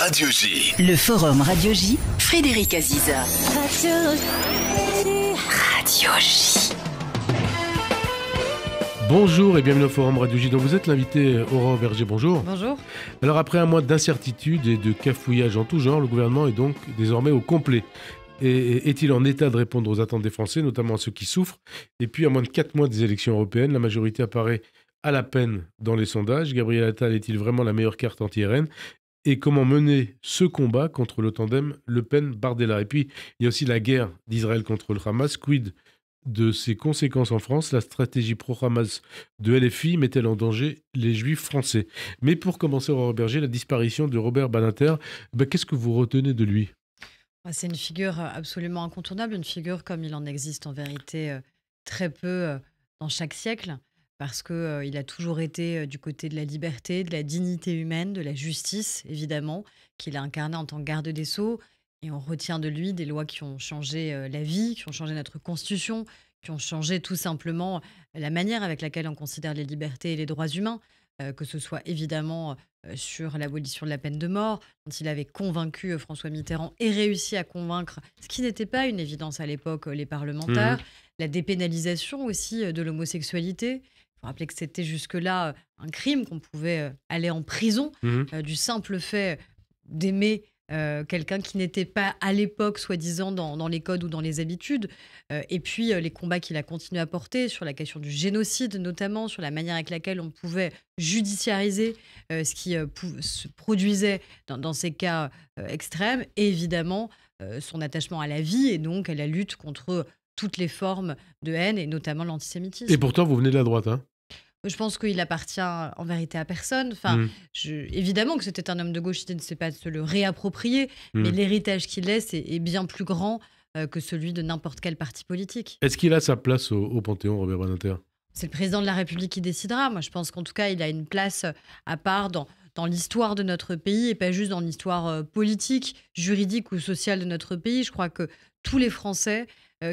Radio J. Le Forum Radio J, Frédéric Aziza. Radio J. Bonjour et bienvenue au Forum Radio J. Donc vous êtes l'invité Aurore Berger, bonjour. Bonjour. Alors après un mois d'incertitude et de cafouillage en tout genre, le gouvernement est donc désormais au complet. Et est-il en état de répondre aux attentes des Français, notamment à ceux qui souffrent? Et puis à moins de 4 mois des élections européennes, la majorité apparaît à la peine dans les sondages. Gabriel Attal est-il vraiment la meilleure carte anti-RN? Et comment mener ce combat contre le tandem Le Pen-Bardella? Et puis il y a aussi la guerre d'Israël contre le Hamas. Quid de ses conséquences en France? La stratégie pro-Hamas de LFI met-elle en danger les Juifs français? Mais pour commencer, Aurore Berger, la disparition de Robert Badinter, qu'est-ce que vous retenez de lui? C'est une figure absolument incontournable, une figure comme il en existe en vérité très peu dans chaque siècle, parce qu'il a toujours été du côté de la liberté, de la dignité humaine, de la justice, évidemment, qu'il a incarné en tant que garde des Sceaux. Et on retient de lui des lois qui ont changé la vie, qui ont changé notre constitution, qui ont changé tout simplement la manière avec laquelle on considère les libertés et les droits humains, que ce soit évidemment sur l'abolition de la peine de mort, dont il avait convaincu François Mitterrand et réussi à convaincre, ce qui n'était pas une évidence à l'époque, les parlementaires, la dépénalisation aussi de l'homosexualité. Il faut rappeler que c'était jusque-là un crime, qu'on pouvait aller en prison du simple fait d'aimer quelqu'un qui n'était pas à l'époque soi-disant dans les codes ou dans les habitudes, et puis les combats qu'il a continué à porter sur la question du génocide, notamment sur la manière avec laquelle on pouvait judiciariser ce qui se produisait dans ces cas extrêmes, et évidemment son attachement à la vie et donc à la lutte contre toutes les formes de haine et notamment l'antisémitisme. Et pourtant, vous venez de la droite, hein? Je pense qu'il appartient en vérité à personne. Évidemment que c'était un homme de gauche, il ne sait pas se le réapproprier, mais l'héritage qu'il laisse est bien plus grand que celui de n'importe quel parti politique. Est-ce qu'il a sa place au Panthéon, Robert Badinter? C'est le président de la République qui décidera. Moi, je pense qu'en tout cas, il a une place à part dans l'histoire de notre pays et pas juste dans l'histoire politique, juridique ou sociale de notre pays. Je crois que tous les Français,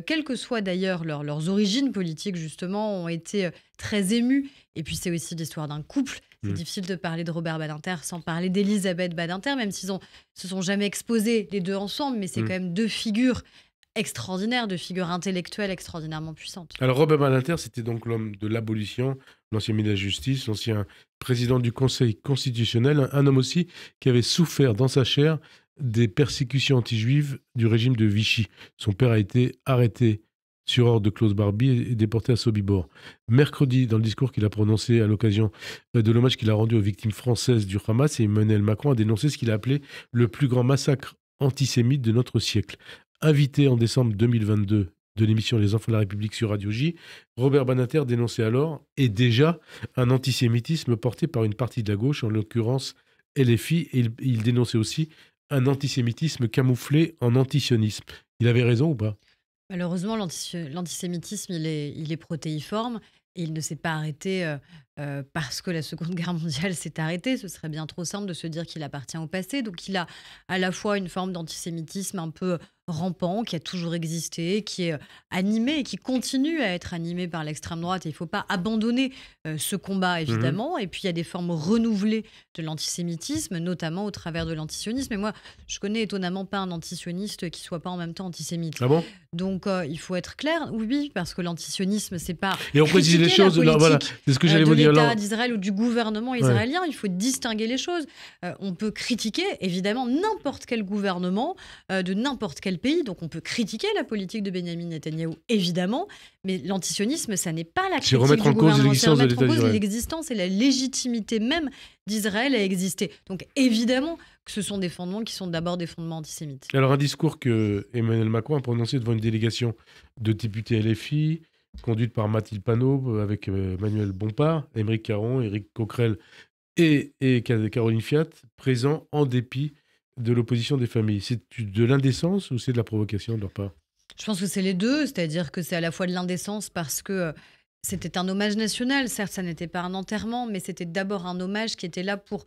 quelles que soient d'ailleurs leurs origines politiques, justement, ont été très émus. Et puis, c'est aussi l'histoire d'un couple. C'est difficile de parler de Robert Badinter sans parler d'Elisabeth Badinter, même s'ils se sont jamais exposés les deux ensemble. Mais c'est quand même deux figures extraordinaires, deux figures intellectuelles extraordinairement puissantes. Alors, Robert Badinter, c'était donc l'homme de l'abolition, l'ancien ministre de la Justice, l'ancien président du Conseil constitutionnel, un homme aussi qui avait souffert dans sa chair des persécutions anti-juives du régime de Vichy. Son père a été arrêté sur ordre de Klaus Barbie et déporté à Sobibor. Mercredi, dans le discours qu'il a prononcé à l'occasion de l'hommage qu'il a rendu aux victimes françaises du Hamas, Emmanuel Macron a dénoncé ce qu'il a appelé le plus grand massacre antisémite de notre siècle. Invité en décembre 2022 de l'émission Les Enfants de la République sur Radio J, Robert Badinter dénonçait alors, et déjà, un antisémitisme porté par une partie de la gauche, en l'occurrence LFI, et il dénonçait aussi un antisémitisme camouflé en antisionisme. Il avait raison ou pas? Malheureusement, l'antisémitisme, il est protéiforme et il ne s'est pas arrêté parce que la Seconde Guerre mondiale s'est arrêtée. Ce serait bien trop simple de se dire qu'il appartient au passé. Donc il a à la fois une forme d'antisémitisme un peu rampant, qui a toujours existé, qui est animé et qui continue à être animé par l'extrême droite. Et il ne faut pas abandonner ce combat, évidemment. Et puis il y a des formes renouvelées de l'antisémitisme, notamment au travers de l'antisionisme. Et moi, je connais étonnamment pas un antisioniste qui soit pas en même temps antisémite. Ah bon? Donc il faut être clair, oui, parce que l'antisionisme, c'est pas et on précise les choses. Non, voilà, c'est ce que j'allais vous dire. De l'État d'Israël ou du gouvernement israélien, il faut distinguer les choses. On peut critiquer évidemment n'importe quel gouvernement de n'importe quel pays, donc on peut critiquer la politique de Benyamin Netanyahou, évidemment, mais l'antisionisme, ça n'est pas la critique du gouvernement, c'est remettre en cause l'existence et la légitimité même d'Israël à exister. Donc évidemment que ce sont des fondements qui sont d'abord des fondements antisémites. Alors un discours que Emmanuel Macron a prononcé devant une délégation de députés LFI, conduite par Mathilde Panot, avec Manuel Bompard, Aymeric Caron, Éric Coquerel et Caroline Fiat, présents en dépit de l'opposition des familles. C'est de l'indécence ou c'est de la provocation de leur part? Je pense que c'est les deux, c'est-à-dire que c'est à la fois de l'indécence parce que c'était un hommage national. Certes, ça n'était pas un enterrement, mais c'était d'abord un hommage qui était là pour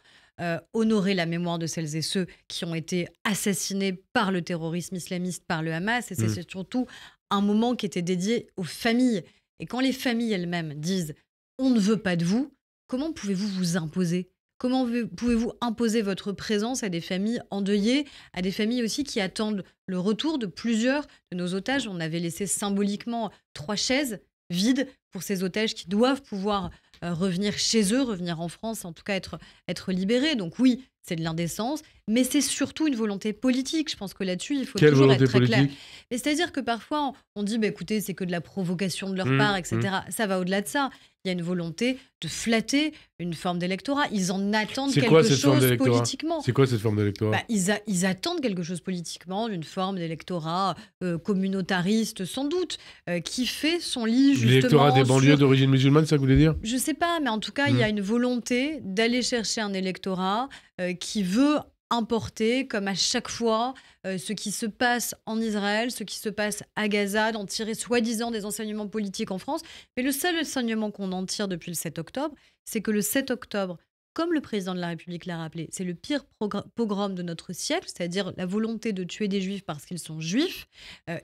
honorer la mémoire de celles et ceux qui ont été assassinés par le terrorisme islamiste, par le Hamas. Et c'est surtout un moment qui était dédié aux familles. Et quand les familles elles-mêmes disent « on ne veut pas de vous », comment pouvez-vous vous imposer ? Comment pouvez-vous imposer votre présence à des familles endeuillées, à des familles aussi qui attendent le retour de plusieurs de nos otages? On avait laissé symboliquement 3 chaises vides pour ces otages qui doivent pouvoir, revenir chez eux, revenir en France, en tout cas être libérés. Donc oui, c'est de l'indécence, mais c'est surtout une volonté politique. Je pense que là-dessus, il faut Quelle toujours être volonté très clair. politique? Mais c'est-à-dire que parfois, on dit: «Bah, écoutez, c'est que de la provocation de leur Mmh, part et mmh. cetera». Ça va au-delà de ça. Il y a une volonté de flatter une forme d'électorat. Ils en attendent C'est quoi quelque cette forme chose d'électorat? politiquement. C'est quoi cette forme d'électorat? Bah, ils attendent quelque chose politiquement, d'une forme d'électorat, communautariste sans doute, qui fait son lit L'électorat des justement banlieues sur d'origine musulmane, c'est ça que vous voulez dire? je sais pas, mais en tout cas, il y Mmh. a une volonté d'aller chercher un électorat, qui veut importer, comme à chaque fois, ce qui se passe en Israël, ce qui se passe à Gaza, d'en tirer soi-disant des enseignements politiques en France. Mais le seul enseignement qu'on en tire depuis le 7 octobre, c'est que le 7 octobre, comme le président de la République l'a rappelé, c'est le pire pogrom de notre siècle, c'est-à-dire la volonté de tuer des juifs parce qu'ils sont juifs,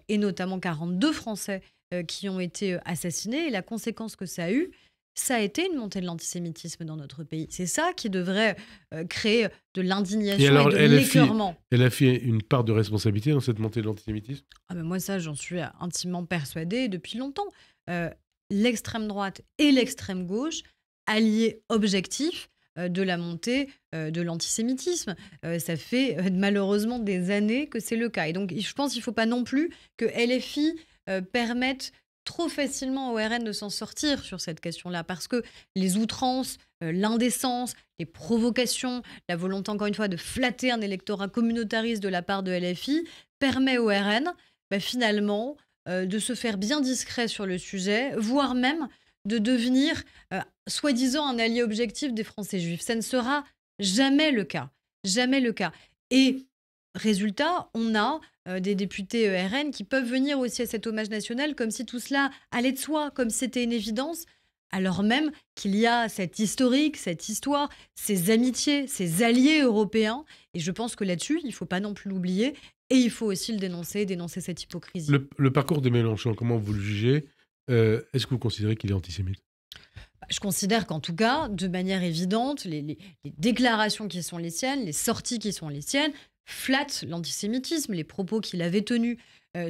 et notamment 42 Français qui ont été assassinés. Et la conséquence que ça a été une montée de l'antisémitisme dans notre pays. C'est ça qui devrait créer de Et l'indignation et alors, de l'écœurement. elle a fait une part de responsabilité dans cette montée de l'antisémitisme? Ah ben moi, ça, j'en suis intimement persuadée depuis longtemps. Euh, L'extrême droite et l'extrême gauche, alliés objectifs de la montée de l'antisémitisme. Ça fait malheureusement des années que c'est le cas. Et donc, je pense qu'il ne faut pas non plus que LFI permette trop facilement au RN de s'en sortir sur cette question-là, parce que les outrances, l'indécence, les provocations, la volonté, encore une fois, de flatter un électorat communautariste de la part de LFI permet au RN, finalement, de se faire bien discret sur le sujet, voire même de devenir, soi-disant, un allié objectif des Français juifs. Ça ne sera jamais le cas. Jamais le cas. Et résultat, on a des députés RN qui peuvent venir aussi à cet hommage national comme si tout cela allait de soi, comme si c'était une évidence, alors même qu'il y a cette historique, cette histoire, ces amitiés, ces alliés européens. Et je pense que là-dessus, il ne faut pas non plus l'oublier. Et il faut aussi le dénoncer cette hypocrisie. Le parcours de Mélenchon, comment vous le jugez? Est-ce que vous considérez qu'il est antisémite? Je considère qu'en tout cas, de manière évidente, les déclarations qui sont les siennes, les sorties qui sont les siennes, flattent l'antisémitisme. Les propos qu'il avait tenus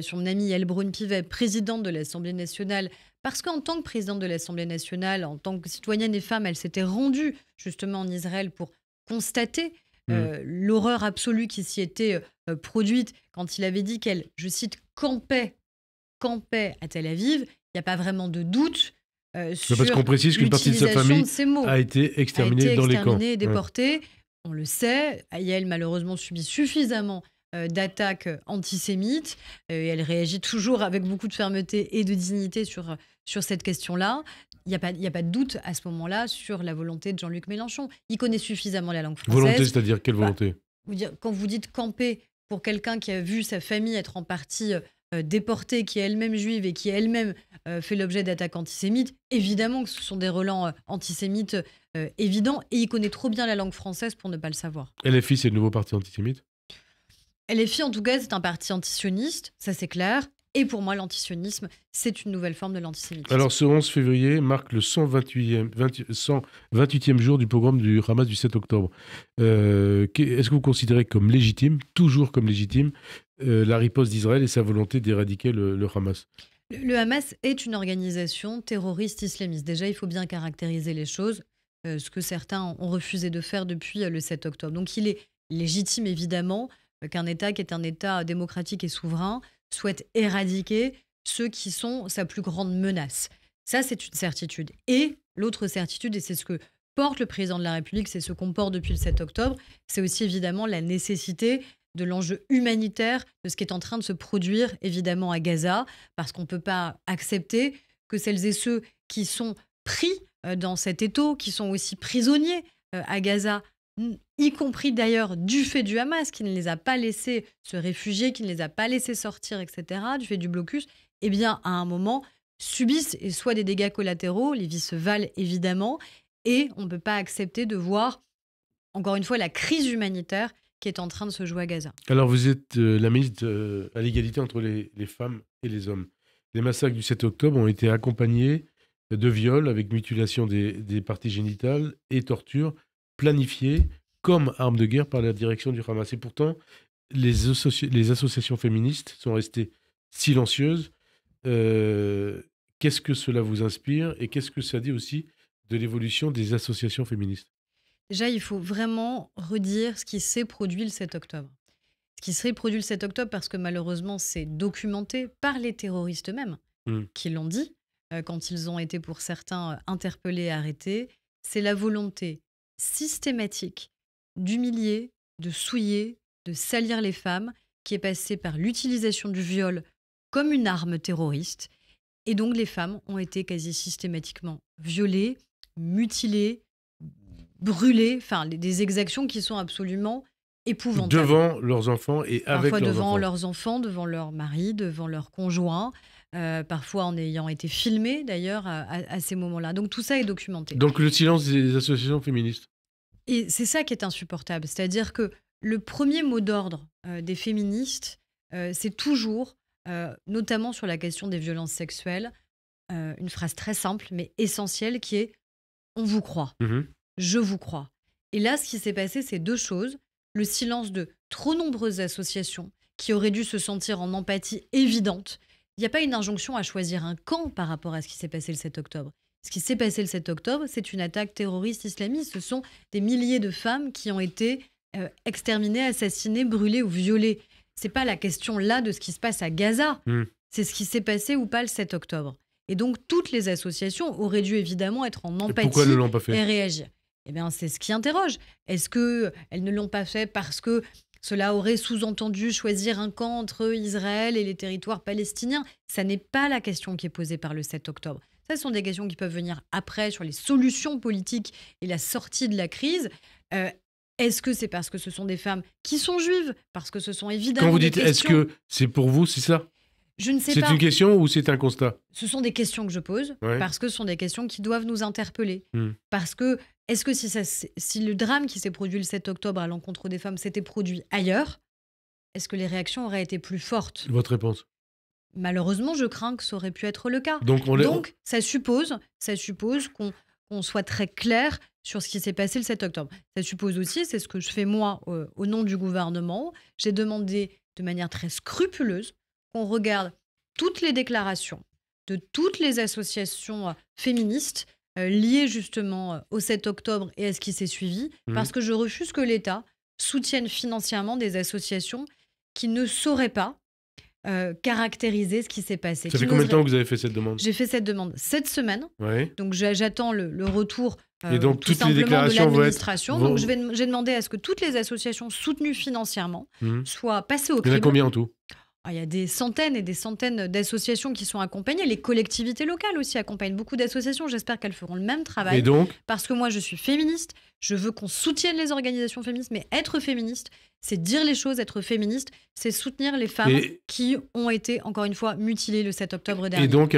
sur mon amie Elbrun Pivet, présidente de l'Assemblée nationale, parce qu'en tant que présidente de l'Assemblée nationale, en tant que citoyenne et femme, elle s'était rendue justement en Israël pour constater l'horreur absolue qui s'y était produite quand il avait dit qu'elle, je cite, campait à Tel Aviv. Il n'y a pas vraiment de doute Mais parce qu'on précise qu'une partie de sa l'utilisation famille de ces mots. a été exterminée dans les camps. Et déportée. On le sait. Yael, malheureusement, subit suffisamment d'attaques antisémites. Et elle réagit toujours avec beaucoup de fermeté et de dignité sur cette question-là. Il n'y a pas de doute à ce moment-là sur la volonté de Jean-Luc Mélenchon. Il connaît suffisamment la langue française. Volonté, c'est-à-dire quelle volonté? Quand vous dites camper pour quelqu'un qui a vu sa famille être en partie déportée, qui est elle-même juive et qui elle-même fait l'objet d'attaques antisémites, évidemment que ce sont des relents antisémites évidents, et il connaît trop bien la langue française pour ne pas le savoir. LFI, c'est le nouveau parti antisémite? LFI, en tout cas, c'est un parti antisioniste, ça c'est clair. Et pour moi, l'antisionisme, c'est une nouvelle forme de l'antisémitisme. Alors, ce 11 février marque le 128e jour du pogrom du Hamas du 7 octobre. Est-ce que vous considérez comme légitime, toujours comme légitime, la riposte d'Israël et sa volonté d'éradiquer le Hamas? Le Hamas est une organisation terroriste islamiste. Déjà, il faut bien caractériser les choses, ce que certains ont refusé de faire depuis le 7 octobre. Donc, il est légitime, évidemment, qu'un État qui est un État démocratique et souverain souhaite éradiquer ceux qui sont sa plus grande menace. Ça, c'est une certitude. Et l'autre certitude, et c'est ce que porte le président de la République, c'est ce qu'on porte depuis le 7 octobre, c'est aussi évidemment la nécessité de l'enjeu humanitaire, de ce qui est en train de se produire évidemment à Gaza, parce qu'on ne peut pas accepter que celles et ceux qui sont pris dans cet étau, qui sont aussi prisonniers à Gaza, y compris d'ailleurs du fait du Hamas, qui ne les a pas laissés se réfugier, qui ne les a pas laissés sortir, etc., du fait du blocus, eh bien, à un moment, subissent et soit des dégâts collatéraux, les vies se valent évidemment, et on ne peut pas accepter de voir, encore une fois, la crise humanitaire qui est en train de se jouer à Gaza. Alors, vous êtes la ministre à l'égalité entre les femmes et les hommes. Les massacres du 7 octobre ont été accompagnés de viols avec mutilation des parties génitales et torture planifiée comme arme de guerre par la direction du Hamas. Et pourtant, les associations féministes sont restées silencieuses. Qu'est-ce que cela vous inspire et qu'est-ce que ça dit aussi de l'évolution des associations féministes? Déjà, il faut vraiment redire ce qui s'est produit le 7 octobre. Ce qui s'est produit le 7 octobre, parce que malheureusement, c'est documenté par les terroristes eux-mêmes qui l'ont dit, quand ils ont été pour certains interpellés et arrêtés. C'est la volonté systématique d'humilier, de souiller, de salir les femmes, qui est passée par l'utilisation du viol comme une arme terroriste. Et donc, les femmes ont été quasi systématiquement violées, mutilées, brûlées, enfin, des exactions qui sont absolument épouvantables. Devant leurs enfants et avec Parfois leurs devant enfants. leurs enfants, devant leur mari, devant leurs conjoints, parfois en ayant été filmés d'ailleurs à ces moments-là. Donc tout ça est documenté. Donc le silence des associations féministes. Et c'est ça qui est insupportable. C'est-à-dire que le premier mot d'ordre des féministes, c'est toujours, notamment sur la question des violences sexuelles, une phrase très simple mais essentielle qui est « on vous croit, je vous crois ». Et là, ce qui s'est passé, c'est deux choses. Le silence de trop nombreuses associations qui auraient dû se sentir en empathie évidente. Il n'y a pas une injonction à choisir un camp par rapport à ce qui s'est passé le 7 octobre. Ce qui s'est passé le 7 octobre, c'est une attaque terroriste islamiste. Ce sont des milliers de femmes qui ont été exterminées, assassinées, brûlées ou violées. Ce n'est pas la question là de ce qui se passe à Gaza. C'est ce qui s'est passé ou pas le 7 octobre. Et donc, toutes les associations auraient dû évidemment être en empathie pourquoi ne l'ont pas fait et réagir. Eh bien, c'est ce qui interroge. Est-ce qu'elles ne l'ont pas fait parce que cela aurait sous-entendu choisir un camp entre Israël et les territoires palestiniens? Ça n'est pas la question qui est posée par le 7 octobre. Ça, ce sont des questions qui peuvent venir après sur les solutions politiques et la sortie de la crise. Est-ce que c'est parce que ce sont des femmes qui sont juives? Parce que ce sont évidemment Quand vous des dites questions... est-ce que c'est pour vous, c'est ça? Je ne sais pas. C'est une question ou c'est un constat? Ce sont des questions que je pose parce que ce sont des questions qui doivent nous interpeller. Parce que, est-ce que si le drame qui s'est produit le 7 octobre à l'encontre des femmes s'était produit ailleurs, est-ce que les réactions auraient été plus fortes? Votre réponse? Malheureusement, je crains que ça aurait pu être le cas. Donc ça suppose qu'on soit très clair sur ce qui s'est passé le 7 octobre. Ça suppose aussi, c'est ce que je fais moi au nom du gouvernement, j'ai demandé de manière très scrupuleuse qu'on regarde toutes les déclarations de toutes les associations féministes liées justement au 7 octobre et à ce qui s'est suivi, parce que je refuse que l'État soutienne financièrement des associations qui ne sauraient pas caractériser ce qui s'est passé. Ça fait combien de temps que vous avez fait cette demande? J'ai fait cette demande cette semaine, donc j'attends le retour et donc, tout toutes les déclarations de l'administration. Donc j'ai demandé à ce que toutes les associations soutenues financièrement soient passées au crible. Il y en a combien en tout? Il y a des centaines et des centaines d'associations qui sont accompagnées. Les collectivités locales aussi accompagnent beaucoup d'associations. J'espère qu'elles feront le même travail. Et donc? Parce que moi, je suis féministe. Je veux qu'on soutienne les organisations féministes. Mais être féministe, c'est dire les choses. Être féministe, c'est soutenir les femmes qui ont été, encore une fois, mutilées le 7 octobre dernier. Et donc,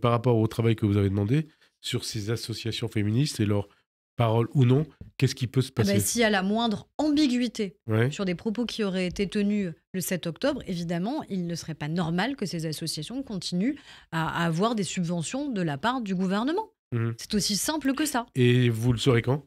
par rapport au travail que vous avez demandé sur ces associations féministes et leurs paroles ou non, qu'est-ce qui peut se passer? S'il y a la moindre ambiguïté sur des propos qui auraient été tenus le 7 octobre, évidemment, il ne serait pas normal que ces associations continuent à avoir des subventions de la part du gouvernement. C'est aussi simple que ça. Et vous le saurez quand?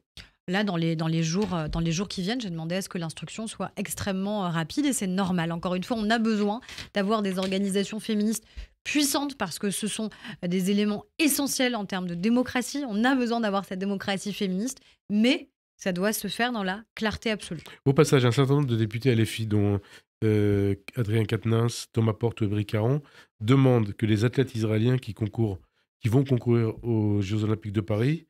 Là, dans les jours qui viennent, j'ai demandé à ce que l'instruction soit extrêmement rapide et c'est normal. Encore une fois, on a besoin d'avoir des organisations féministes puissantes parce que ce sont des éléments essentiels en termes de démocratie. On a besoin d'avoir cette démocratie féministe, mais ça doit se faire dans la clarté absolue. Au passage, un certain nombre de députés LFI, dont Adrien Quatennens, Thomas Porte ou Éric Caron, demandent que les athlètes israéliens qui vont concourir aux Jeux Olympiques de Paris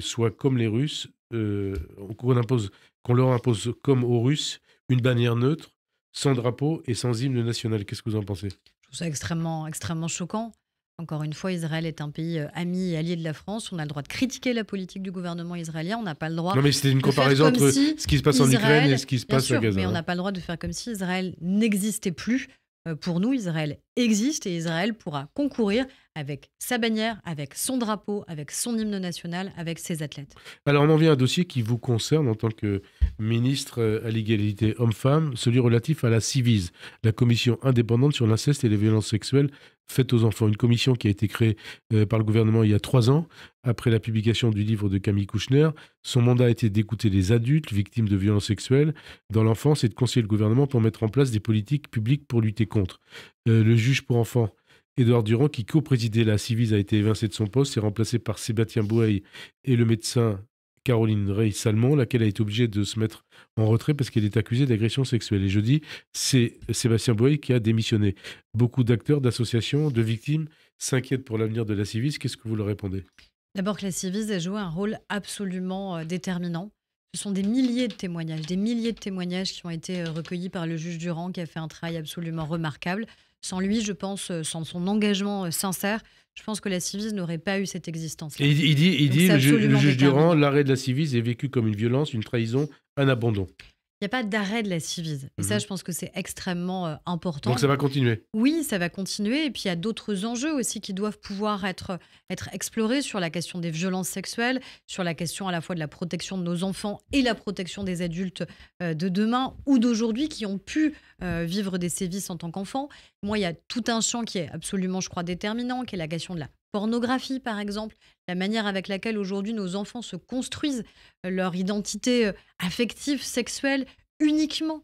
soit comme les Russes, qu'on leur impose comme aux Russes une bannière neutre, sans drapeau et sans hymne national. Qu'est-ce que vous en pensez? Je trouve ça extrêmement, extrêmement choquant. Encore une fois, Israël est un pays ami et allié de la France. On a le droit de critiquer la politique du gouvernement israélien. On n'a pas le droit. Non, mais c'était une comparaison entre ce qui se passe en Ukraine et ce qui se passe à Gaza. Mais on n'a pas le droit de faire comme si Israël n'existait plus. Pour nous, Israël existe et Israël pourra concourir avec sa bannière, avec son drapeau, avec son hymne national, avec ses athlètes. Alors, on en vient à un dossier qui vous concerne en tant que ministre à l'égalité homme-femme, celui relatif à la Ciivise, la commission indépendante sur l'inceste et les violences sexuelles faites aux enfants. Une commission qui a été créée par le gouvernement il y a 3 ans, après la publication du livre de Camille Kouchner. Son mandat a été d'écouter les adultes victimes de violences sexuelles dans l'enfance et de conseiller le gouvernement pour mettre en place des politiques publiques pour lutter contre. Le juge pour enfants, Édouard Durand, qui co-présidait la Ciivise, a été évincé de son poste et remplacé par Sébastien Bouey et le médecin Caroline Rey-Salmon, laquelle a été obligée de se mettre en retrait parce qu'elle est accusée d'agression sexuelle. Et jeudi, c'est Sébastien Bouey qui a démissionné. Beaucoup d'acteurs, d'associations, de victimes s'inquiètent pour l'avenir de la Ciivise. Qu'est-ce que vous leur répondez? D'abord que la Ciivise a joué un rôle absolument déterminant. Ce sont des milliers de témoignages qui ont été recueillis par le juge Durand, qui a fait un travail absolument remarquable. Sans lui, je pense, sans son engagement sincère, je pense que la Ciivise n'aurait pas eu cette existence-là. Et il dit c'est le juge absolument Durand, déterminant. l'arrêt de la Ciivise est vécu comme une violence, une trahison, un abandon. Il n'y a pas d'arrêt de la Ciivise. Et ça, Mhm. je pense que c'est extrêmement important. Donc ça va continuer. Oui, ça va continuer. Et puis, il y a d'autres enjeux aussi qui doivent pouvoir être explorés sur la question des violences sexuelles, sur la question à la fois de la protection de nos enfants et la protection des adultes de demain ou d'aujourd'hui qui ont pu vivre des sévices en tant qu'enfants. Moi, il y a tout un champ qui est absolument, je crois, déterminant, qui est la question de la pornographie, par exemple, la manière avec laquelle aujourd'hui nos enfants se construisent leur identité affective, sexuelle, uniquement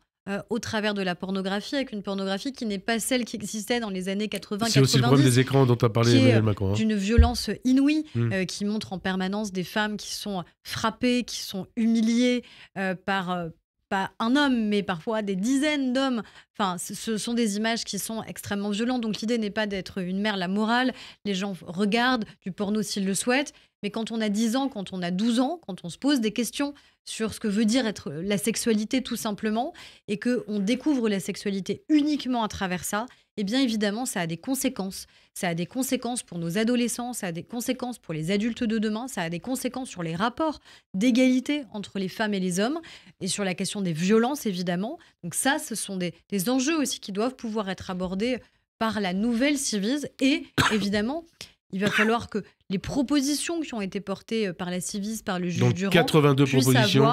au travers de la pornographie, avec une pornographie qui n'est pas celle qui existait dans les années 80-90. C'est aussi le problème des écrans dont a parlé qui est Emmanuel Macron. Hein. d'une violence inouïe, Mm. qui montre en permanence des femmes qui sont frappées, qui sont humiliées par pas un homme, mais parfois des dizaines d'hommes. Enfin, ce sont des images qui sont extrêmement violentes. Donc l'idée n'est pas d'être une mère la morale. Les gens regardent du porno s'ils le souhaitent. Mais quand on a 10 ans, quand on a 12 ans, quand on se pose des questions sur ce que veut dire être la sexualité tout simplement, et qu'on découvre la sexualité uniquement à travers ça, eh bien évidemment, ça a des conséquences. Ça a des conséquences pour nos adolescents, ça a des conséquences pour les adultes de demain, ça a des conséquences sur les rapports d'égalité entre les femmes et les hommes, et sur la question des violences, évidemment. Donc ça, ce sont des enjeux aussi qui doivent pouvoir être abordés par la nouvelle Ciivise. Et évidemment, il va falloir que les propositions qui ont été portées par la Ciivise, par le juge Donc Durand, 82 puissent propositions.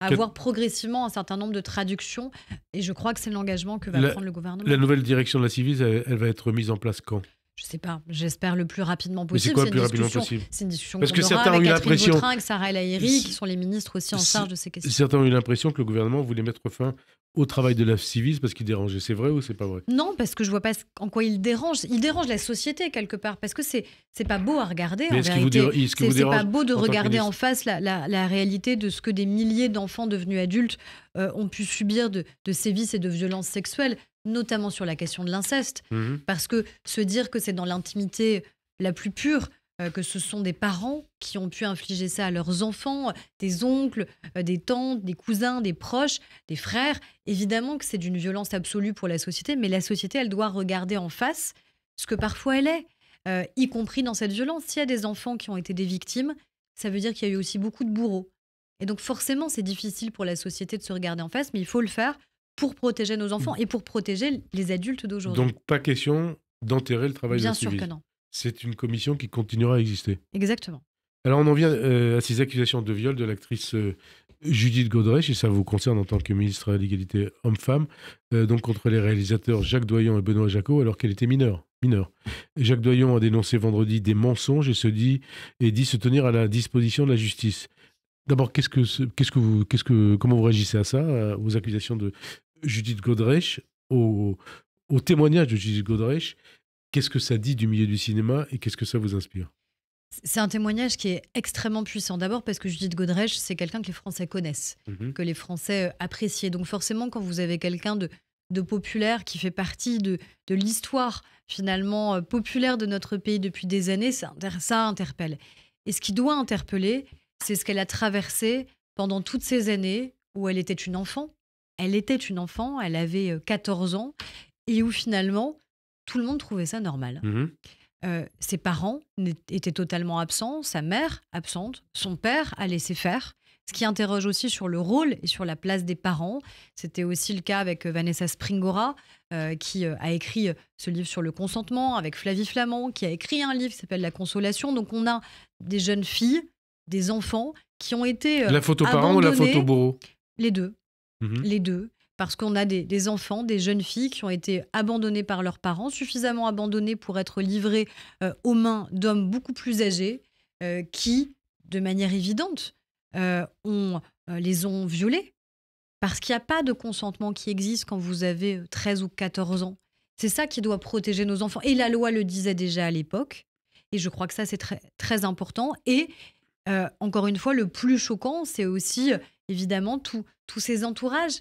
avoir progressivement un certain nombre de traductions. Et je crois que c'est l'engagement que va prendre le gouvernement. La nouvelle direction de la Ciivise, elle va être mise en place quand? Je sais pas, j'espère le plus rapidement Mais c'est possible. quoi le plus rapidement possible? C'est une discussion Parce qu'on que aura certains ont avec eu Catherine l'impression- Vautrin, avec Sarah El Haïry, qui sont les ministres aussi en charge de ces questions. Certains ont eu l'impression que le gouvernement voulait mettre fin au travail de la Ciivise parce qu'il dérangeait. C'est vrai ou c'est pas vrai? Non, parce que je vois pas en quoi il dérange. Il dérange la société quelque part, parce que c'est pas beau à regarder. Mais En est-ce qu'il vous vérité, est-ce qu'il vous c'est pas dérange beau de en tant que regarder en ministre? face la réalité de ce que des milliers d'enfants devenus adultes ont pu subir de sévices et de violences sexuelles, notamment sur la question de l'inceste. Mhm. Parce que se dire que c'est dans l'intimité la plus pure, que ce sont des parents qui ont pu infliger ça à leurs enfants, des oncles, des tantes, des cousins, des proches, des frères, évidemment que c'est d'une violence absolue pour la société, mais la société, elle doit regarder en face ce que parfois elle est, y compris dans cette violence. S'il y a des enfants qui ont été des victimes, ça veut dire qu'il y a eu aussi beaucoup de bourreaux. Et donc forcément, c'est difficile pour la société de se regarder en face, mais il faut le faire pour protéger nos enfants et pour protéger les adultes d'aujourd'hui. Donc pas question d'enterrer le travail de Bien la sûr Ciivise. que non. C'est une commission qui continuera à exister. Exactement. Alors on en vient à ces accusations de viol de l'actrice Judith Godrèche, et ça vous concerne en tant que ministre à l'égalité homme-femme, donc contre les réalisateurs Jacques Doyon et Benoît Jacot, alors qu'elle était mineure. Jacques Doyon a dénoncé vendredi des mensonges et dit se tenir à la disposition de la justice. D'abord, comment vous réagissez à ça, aux accusations de Judith Godrèche, au témoignage de Judith Godrèche? Qu'est-ce que ça dit du milieu du cinéma et qu'est-ce que ça vous inspire? C'est un témoignage qui est extrêmement puissant. D'abord parce que Judith Godrèche, c'est quelqu'un que les Français connaissent, que les Français apprécient. Donc forcément, quand vous avez quelqu'un de populaire qui fait partie de l'histoire finalement populaire de notre pays depuis des années, ça interpelle. Et ce qui doit interpeller, c'est ce qu'elle a traversé pendant toutes ces années où elle était une enfant. Elle était une enfant, elle avait 14 ans, et où finalement, tout le monde trouvait ça normal. Ses parents étaient totalement absents, sa mère absente, son père a laissé faire, ce qui interroge aussi sur le rôle et sur la place des parents. C'était aussi le cas avec Vanessa Springora, qui a écrit ce livre sur le consentement, avec Flavie Flament, qui a écrit un livre qui s'appelle La Consolation. Donc on a des jeunes filles, des enfants qui ont été La photo parent ou la abandonnés. photo bourreau? Les deux. Les deux. parce qu'on a des enfants, des jeunes filles qui ont été abandonnées par leurs parents, suffisamment abandonnées pour être livrées aux mains d'hommes beaucoup plus âgés, qui, de manière évidente, les ont violées. Parce qu'il n'y a pas de consentement qui existe quand vous avez 13 ou 14 ans. C'est ça qui doit protéger nos enfants. Et la loi le disait déjà à l'époque. Et je crois que ça, c'est très, très important. Et encore une fois, le plus choquant, c'est aussi, évidemment, tous ces entourages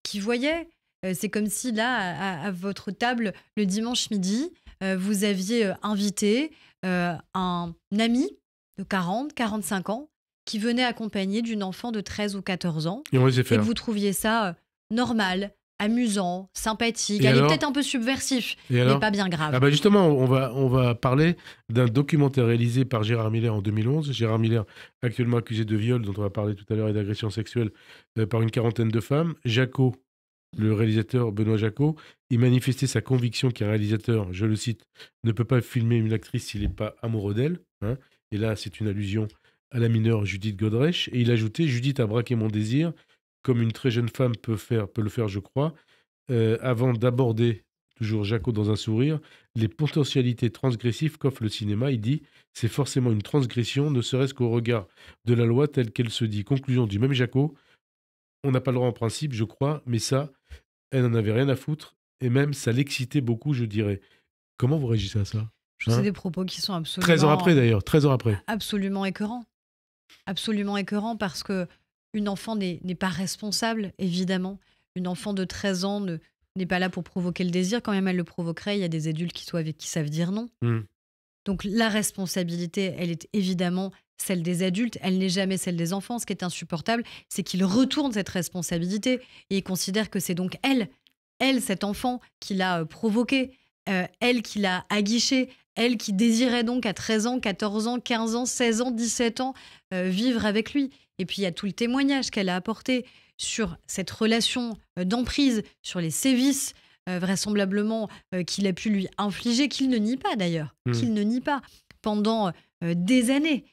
qui voyaient. C'est comme si, là, à votre table, le dimanche midi, vous aviez invité un ami de 40, 45 ans qui venait accompagné d'une enfant de 13 ou 14 ans. Et on laissait Et que faire. vous trouviez ça normal, amusant, sympathique. Et Elle est alors peut-être un peu subversif, Et mais alors pas bien grave. Ah bah justement, on va parler d'un documentaire réalisé par Gérard Miller en 2011. Gérard Miller, actuellement accusé de viol, dont on va parler tout à l'heure, et d'agression sexuelle par une quarantaine de femmes. Jacot, le réalisateur Benoît Jacot, il manifestait sa conviction qu'un réalisateur, je le cite, ne peut pas filmer une actrice s'il n'est pas amoureux d'elle. Hein. Et là, c'est une allusion à la mineure Judith Godrèche. Et il ajoutait « Judith a braqué mon désir, comme une très jeune femme peut le faire, je crois. » Avant d'aborder, toujours Jacot dans un sourire, les potentialités transgressives qu'offre le cinéma, il dit « C'est forcément une transgression, ne serait-ce qu'au regard de la loi telle qu'elle se dit. » Conclusion du même Jacot, on n'a pas le droit en principe, je crois, mais ça, elle n'en avait rien à foutre, et même ça l'excitait beaucoup, je dirais. Comment vous réagissez à ça? Je trouve que c'est des propos qui sont 13 ans après d'ailleurs, 13 ans après. absolument écœurants. Absolument écœurants parce qu'une enfant n'est pas responsable, évidemment. Une enfant de 13 ans n'est pas là pour provoquer le désir. Quand même, elle le provoquerait. Il y a des adultes qui savent dire non. Donc la responsabilité, elle est évidemment celle des adultes. Elle n'est jamais celle des enfants. Ce qui est insupportable, c'est qu'ils retournent cette responsabilité et ils considèrent que c'est donc elle, cet enfant, qui l'a provoqué, elle qui l'a aguiché, elle qui désirait donc à 13 ans, 14 ans, 15 ans, 16 ans, 17 ans vivre avec lui. Et puis il y a tout le témoignage qu'elle a apporté sur cette relation d'emprise, sur les sévices vraisemblablement qu'il a pu lui infliger, qu'il ne nie pas d'ailleurs, qu'il ne nie pas pendant des années.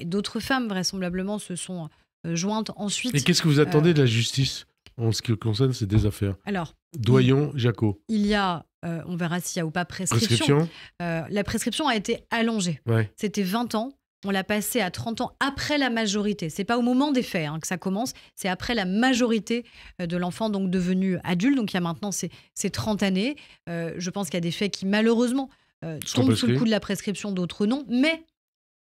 D'autres femmes vraisemblablement se sont jointes ensuite. Et qu'est-ce que vous attendez de la justice en ce qui concerne ces deux affaires? Alors, Doyon, Jacot. il y a, on verra s'il y a ou pas prescription. La prescription a été allongée. Ouais. C'était 20 ans. On l'a passé à 30 ans après la majorité. C'est pas au moment des faits que ça commence, c'est après la majorité de l'enfant donc devenu adulte. Donc il y a maintenant ces 30 années. Je pense qu'il y a des faits qui malheureusement tombent sous le coup de la prescription, d'autres non. Mais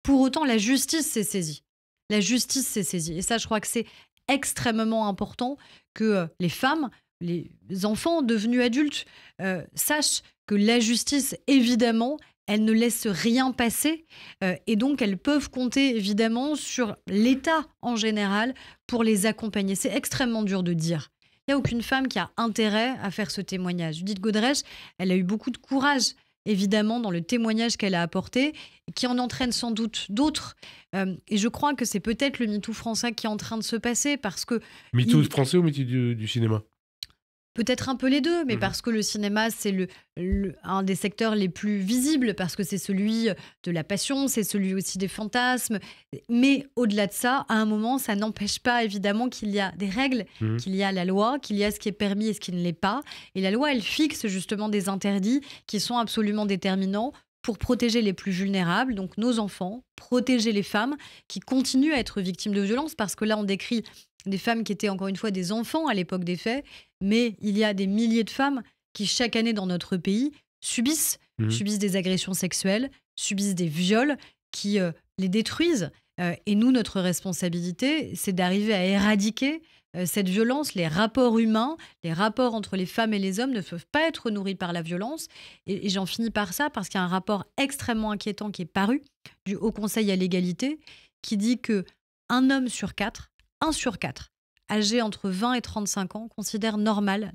pour autant, la justice s'est saisie. La justice s'est saisie. Et ça, je crois que c'est extrêmement important que les femmes, les enfants devenus adultes sachent que la justice, évidemment, elle ne laisse rien passer et donc elles peuvent compter évidemment sur l'État en général pour les accompagner. C'est extrêmement dur de dire. Il n'y a aucune femme qui a intérêt à faire ce témoignage. Judith Godrèche, elle a eu beaucoup de courage évidemment dans le témoignage qu'elle a apporté, qui en entraîne sans doute d'autres. Et je crois que c'est peut-être le MeToo français qui est en train de se passer parce que... MeToo français ou MeToo du cinéma? Peut-être un peu les deux, mais parce que le cinéma, c'est un des secteurs les plus visibles, parce que c'est celui de la passion, c'est celui aussi des fantasmes. Mais au-delà de ça, à un moment, ça n'empêche pas évidemment qu'il y a des règles, qu'il y a la loi, qu'il y a ce qui est permis et ce qui ne l'est pas. Et la loi, elle fixe justement des interdits qui sont absolument déterminants pour protéger les plus vulnérables, donc nos enfants, protéger les femmes qui continuent à être victimes de violences, parce que là, on décrit des femmes qui étaient encore une fois des enfants à l'époque des faits, mais il y a des milliers de femmes qui, chaque année dans notre pays, subissent des agressions sexuelles, subissent des viols qui les détruisent. Et nous, notre responsabilité, c'est d'arriver à éradiquer cette violence. Les rapports humains, les rapports entre les femmes et les hommes ne peuvent pas être nourris par la violence. Et j'en finis par ça parce qu'il y a un rapport extrêmement inquiétant qui est paru du Haut Conseil à l'égalité qui dit que un homme sur 4, 1 sur 4, âgé entre 20 et 35 ans, considère normal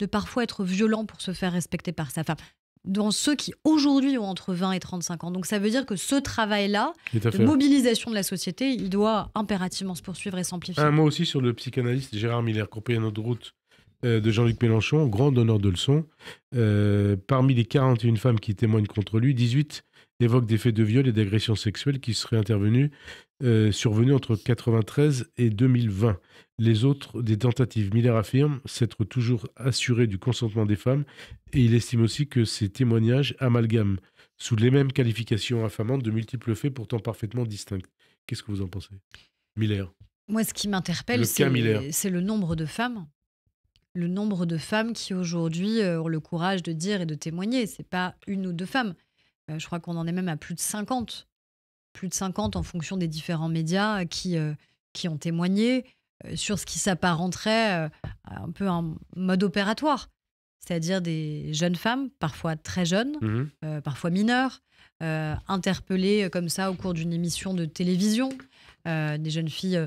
de parfois être violent pour se faire respecter par sa femme. Dans ceux qui aujourd'hui ont entre 20 et 35 ans. Donc ça veut dire que ce travail-là, de mobilisation de la société, il doit impérativement se poursuivre et s'amplifier. Un mot aussi sur le psychanalyste Gérard Miller, compagnon de route de Jean-Luc Mélenchon, grand donneur de leçons. Parmi les 41 femmes qui témoignent contre lui, 18 évoquent des faits de viol et d'agression sexuelle qui seraient intervenus survenue entre 1993 et 2020. Les autres, des tentatives. Miller affirme s'être toujours assuré du consentement des femmes et il estime aussi que ces témoignages amalgament sous les mêmes qualifications infamantes de multiples faits pourtant parfaitement distincts. Qu'est-ce que vous en pensez, Miller? Moi, ce qui m'interpelle, c'est le nombre de femmes. Le nombre de femmes qui aujourd'hui ont le courage de dire et de témoigner. C'est pas une ou deux femmes. Je crois qu'on en est même à plus de 50. Plus de 50 en fonction des différents médias qui ont témoigné sur ce qui s'apparenterait à un peu un mode opératoire. C'est-à-dire des jeunes femmes, parfois très jeunes, parfois mineures, interpellées comme ça au cours d'une émission de télévision, des jeunes filles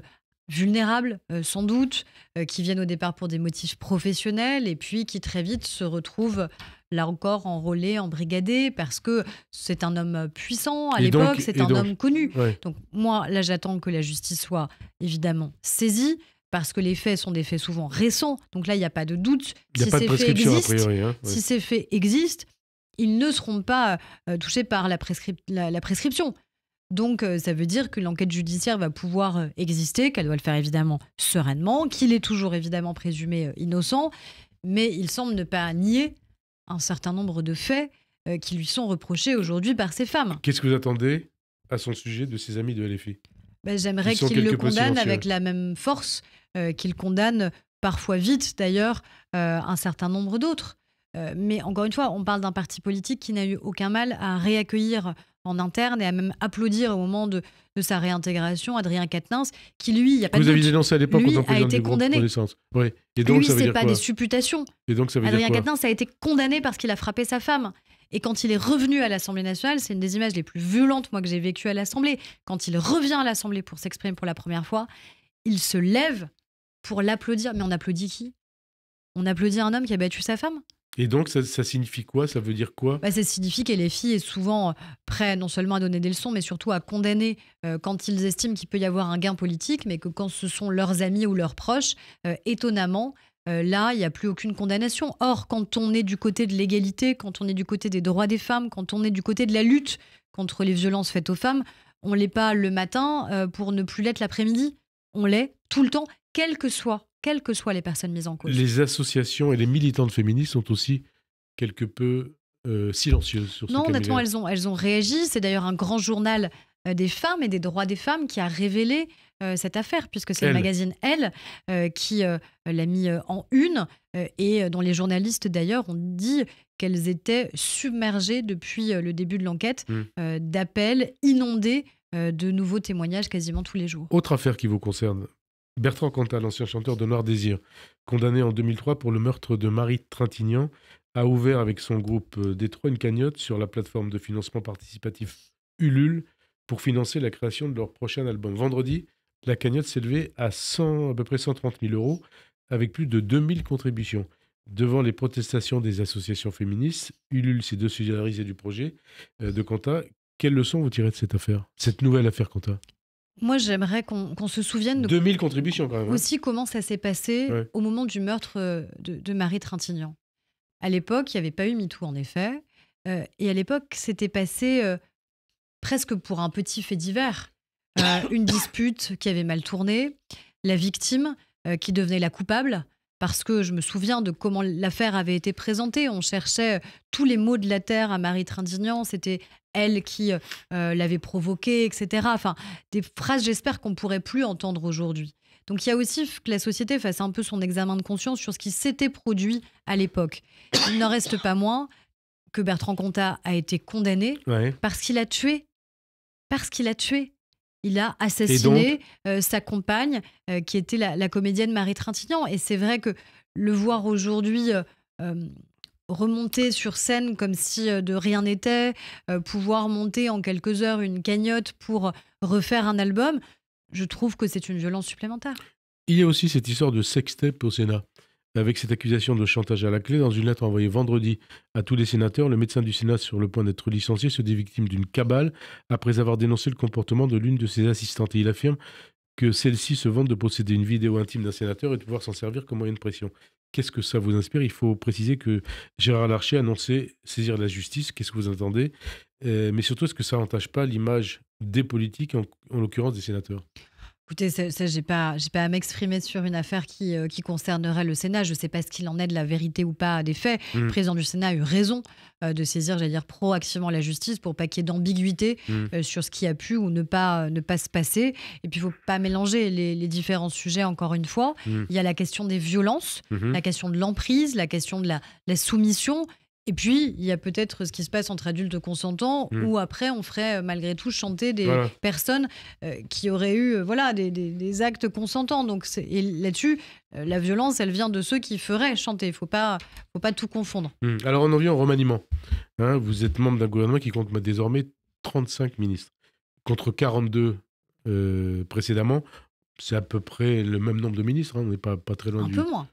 vulnérables, sans doute, qui viennent au départ pour des motifs professionnels et puis qui très vite se retrouvent, là encore, enrôlés, embrigadés, parce que c'est un homme puissant à l'époque, c'est un homme connu. Ouais. Donc moi, là, j'attends que la justice soit évidemment saisie, parce que les faits sont des faits souvent récents. Donc là, il n'y a pas de doute. Il n'y a pas de prescription, a priori. Hein. Si ces faits existent, ils ne seront pas touchés par la prescription. Donc, ça veut dire que l'enquête judiciaire va pouvoir exister, qu'elle doit le faire évidemment sereinement, qu'il est toujours évidemment présumé innocent, mais il semble ne pas nier un certain nombre de faits qui lui sont reprochés aujourd'hui par ces femmes. Qu'est-ce que vous attendez à son sujet de ses amis de LFI? J'aimerais qu'il le condamne avec la même force qu'il condamne parfois vite, d'ailleurs, un certain nombre d'autres. Mais encore une fois, on parle d'un parti politique qui n'a eu aucun mal à réaccueillir en interne et à même applaudir au moment de sa réintégration Adrien Quatennens, qui lui, il n'y a pas de doute, vous aviez dénoncé à l'époque lui a été condamné. Oui. Et donc, lui, ça veut c'est dire pas quoi? des supputations. Et donc, ça veut Adrien dire quoi? Quatennens a été condamné parce qu'il a frappé sa femme. Et quand il est revenu à l'Assemblée nationale, c'est une des images les plus violentes, moi, que j'ai vécues à l'Assemblée. Quand il revient à l'Assemblée pour s'exprimer pour la première fois, il se lève pour l'applaudir. Mais on applaudit qui? On applaudit un homme qui a battu sa femme? Et donc, ça signifie quoi? Ça veut dire quoi? Ça signifie que les filles sont souvent prêts non seulement à donner des leçons, mais surtout à condamner quand ils estiment qu'il peut y avoir un gain politique, mais que quand ce sont leurs amis ou leurs proches, étonnamment, là, il n'y a plus aucune condamnation. Or, quand on est du côté de l'égalité, quand on est du côté des droits des femmes, quand on est du côté de la lutte contre les violences faites aux femmes, on ne l'est pas le matin pour ne plus l'être l'après-midi. On l'est tout le temps, quelles que soient les personnes mises en cause. Les associations et les militantes féministes sont aussi quelque peu silencieuses sur ce cas. Non, honnêtement, elles ont réagi. C'est d'ailleurs un grand journal des femmes et des droits des femmes qui a révélé cette affaire, puisque c'est le magazine Elle qui l'a mis en une et dont les journalistes d'ailleurs ont dit qu'elles étaient submergées depuis le début de l'enquête d'appels inondés de nouveaux témoignages quasiment tous les jours. Autre affaire qui vous concerne, Bertrand Cantat, l'ancien chanteur de Noir Désir, condamné en 2003 pour le meurtre de Marie Trintignant, a ouvert avec son groupe Détroit une cagnotte sur la plateforme de financement participatif Ulule pour financer la création de leur prochain album. Vendredi, la cagnotte s'élevait à peu près 130 000 euros avec plus de 2000 contributions. Devant les protestations des associations féministes, Ulule s'est désolidarisé du projet de Cantat. Quelle leçon vous tirez de cette affaire, cette nouvelle affaire Cantat? Moi, j'aimerais qu'on se souvienne de 2000 contributions quand même. Aussi comment ça s'est passé au moment du meurtre de Marie Trintignant. À l'époque, il n'y avait pas eu MeToo, en effet. Et à l'époque, c'était passé presque pour un petit fait divers. Une dispute qui avait mal tourné, la victime qui devenait la coupable, parce que je me souviens de comment l'affaire avait été présentée. On cherchait tous les maux de la terre à Marie Trintignant. C'était elle qui l'avait provoquée, etc. Enfin, des phrases, j'espère qu'on ne pourrait plus entendre aujourd'hui. Donc il y a aussi que la société fasse un peu son examen de conscience sur ce qui s'était produit à l'époque. Il n'en reste pas moins que Bertrand Cantat a été condamné parce qu'il a tué. Parce qu'il a tué. Il a assassiné sa compagne, qui était la comédienne Marie Trintignant. Et c'est vrai que le voir aujourd'hui remonter sur scène comme si de rien n'était, pouvoir monter en quelques heures une cagnotte pour refaire un album, je trouve que c'est une violence supplémentaire. Il y a aussi cette histoire de sextape au Sénat. Avec cette accusation de chantage à la clé, dans une lettre envoyée vendredi à tous les sénateurs, le médecin du Sénat, sur le point d'être licencié, se dit victime d'une cabale après avoir dénoncé le comportement de l'une de ses assistantes. Et il affirme que celle-ci se vante de posséder une vidéo intime d'un sénateur et de pouvoir s'en servir comme moyen de pression. Qu'est-ce que ça vous inspire? Il faut préciser que Gérard Larcher a annoncé saisir la justice. Qu'est-ce que vous entendez? Mais surtout, est-ce que ça n'entache pas l'image des politiques, en l'occurrence des sénateurs? Écoutez, j'ai pas à m'exprimer sur une affaire qui concernerait le Sénat. Je ne sais pas ce qu'il en est de la vérité ou pas des faits. Le président du Sénat a eu raison de saisir, j'allais dire, proactivement la justice pour pas qu'il y ait d'ambiguïté sur ce qui a pu ou ne pas se passer. Et puis, il ne faut pas mélanger les différents sujets, encore une fois. Il y a la question des violences, la question de l'emprise, la question de la soumission. Et puis, il y a peut-être ce qui se passe entre adultes consentants, où après, on ferait malgré tout chanter des personnes qui auraient eu des actes consentants. Donc, et là-dessus, la violence, elle vient de ceux qui feraient chanter. Il ne faut pas tout confondre. Alors, on en vient au remaniement. Vous êtes membre d'un gouvernement qui compte désormais 35 ministres, contre 42 précédemment. C'est à peu près le même nombre de ministres. On n'est pas très loin Un peu moins.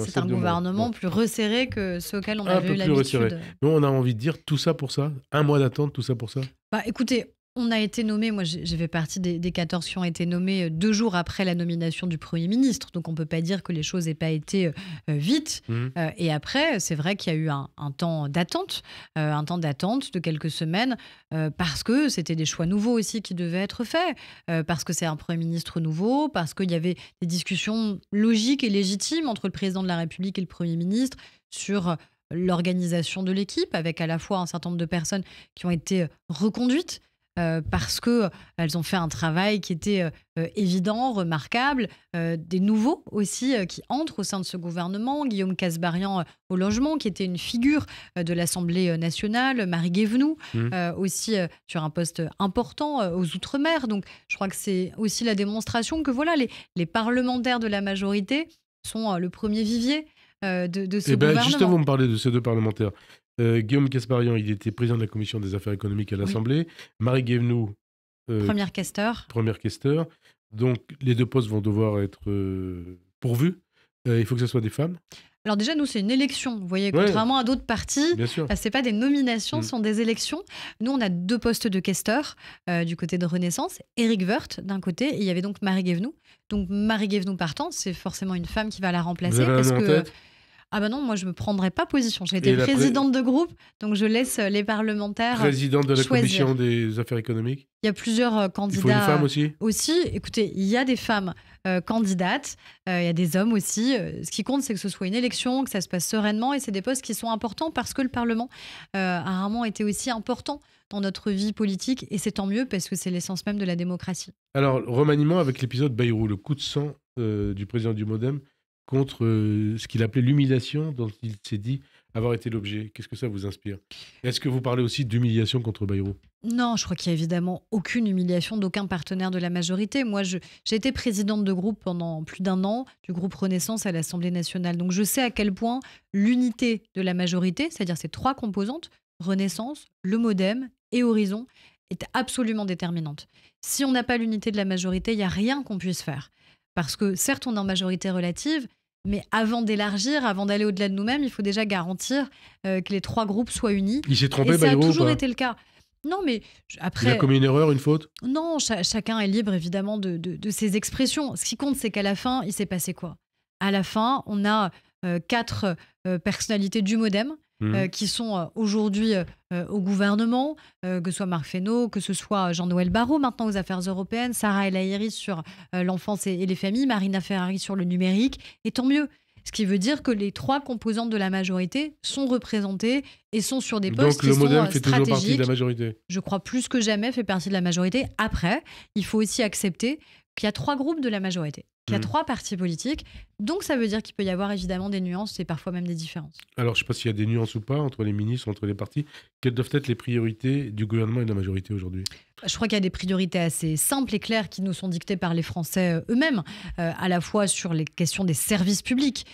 C'est un gouvernement plus resserré que ceux auxquels on avait eu l'habitude. Nous, on a envie de dire tout ça pour ça. 1 mois d'attente, tout ça pour ça. Écoutez, on a été nommé, moi j'ai fait partie des 14 qui ont été nommés 2 jours après la nomination du Premier ministre. Donc on ne peut pas dire que les choses n'aient pas été vite. Et après, c'est vrai qu'il y a eu un temps d'attente de quelques semaines, parce que c'était des choix nouveaux aussi qui devaient être faits, parce que c'est un Premier ministre nouveau, parce qu'il y avait des discussions logiques et légitimes entre le Président de la République et le Premier ministre sur l'organisation de l'équipe, avec à la fois un certain nombre de personnes qui ont été reconduites, parce qu'elles ont fait un travail qui était évident, remarquable. Des nouveaux aussi qui entrent au sein de ce gouvernement. Guillaume Kasbarian au logement, qui était une figure de l'Assemblée nationale. Marie Guévenoux, aussi sur un poste important aux Outre-mer. Donc je crois que c'est aussi la démonstration que les parlementaires de la majorité sont le premier vivier de ce gouvernement. Justement, vous me parlez de ces 2 parlementaires. Guillaume Kasbarian, il était président de la commission des affaires économiques à l'Assemblée. Marie Guévenoux, première questeur. Donc, les 2 postes vont devoir être pourvus. Il faut que ce soit des femmes. Alors déjà, nous, c'est une élection. Vous voyez, contrairement à d'autres partis, ce n'est pas des nominations, ce sont des élections. Nous, on a 2 postes de questeurs du côté de Renaissance. Éric Woerth, d'un côté, et il y avait donc Marie Guévenoux. Donc, Marie Guévenoux partant, c'est forcément une femme qui va la remplacer. Vous avez un nom en tête ? Ah ben non, moi je ne me prendrai pas position. J'ai été présidente de groupe, donc je laisse les parlementaires présidente de la choisir. commission des affaires économiques. Il y a plusieurs candidats. Il faut une femme aussi. Écoutez, il y a des femmes candidates, il y a des hommes aussi. Ce qui compte, c'est que ce soit une élection, que ça se passe sereinement, et c'est des postes qui sont importants parce que le Parlement a rarement été aussi important dans notre vie politique, et c'est tant mieux parce que c'est l'essence même de la démocratie. Alors, remaniement avec l'épisode Bayrou, le coup de sang du président du MoDem contre ce qu'il appelait l'humiliation dont il s'est dit avoir été l'objet. Qu'est-ce que ça vous inspire? Est-ce que vous parlez aussi d'humiliation contre Bayrou? Non, je crois qu'il n'y a évidemment aucune humiliation d'aucun partenaire de la majorité. Moi, j'ai été présidente de groupe pendant plus d'1 an, du groupe Renaissance à l'Assemblée nationale. Donc, je sais à quel point l'unité de la majorité, c'est-à-dire ces 3 composantes, Renaissance, le MoDem et Horizon, est absolument déterminante. Si on n'a pas l'unité de la majorité, il n'y a rien qu'on puisse faire. Parce que certes, on est en majorité relative, mais avant d'élargir, avant d'aller au-delà de nous-mêmes, il faut déjà garantir que les 3 groupes soient unis. Il s'est trompé, et ça Bayrou, a toujours ou pas? été le cas. Non, mais après... Il a commis une erreur, une faute? Non, chacun est libre, évidemment, de ses expressions. Ce qui compte, c'est qu'à la fin, il s'est passé quoi? À la fin, on a 4 personnalités du MoDem qui sont aujourd'hui au gouvernement, que ce soit Marc Fesneau, que ce soit Jean-Noël Barrot, maintenant aux affaires européennes, Sarah El Haïry sur l'enfance et les familles, Marina Ferrari sur le numérique, et tant mieux. Ce qui veut dire que les 3 composantes de la majorité sont représentées et sont sur des postes qui sont stratégiques. Donc le MoDem fait toujours partie de la majorité? Je crois plus que jamais fait partie de la majorité. Après, il faut aussi accepter qu'il y a 3 groupes de la majorité, qu'il y a 3 partis politiques. Donc ça veut dire qu'il peut y avoir évidemment des nuances et parfois même des différences. Alors je ne sais pas s'il y a des nuances ou pas entre les ministres, entre les partis. Quelles doivent être les priorités du gouvernement et de la majorité aujourd'hui? Je crois qu'il y a des priorités assez simples et claires qui nous sont dictées par les Français eux-mêmes, à la fois sur les questions des services publics,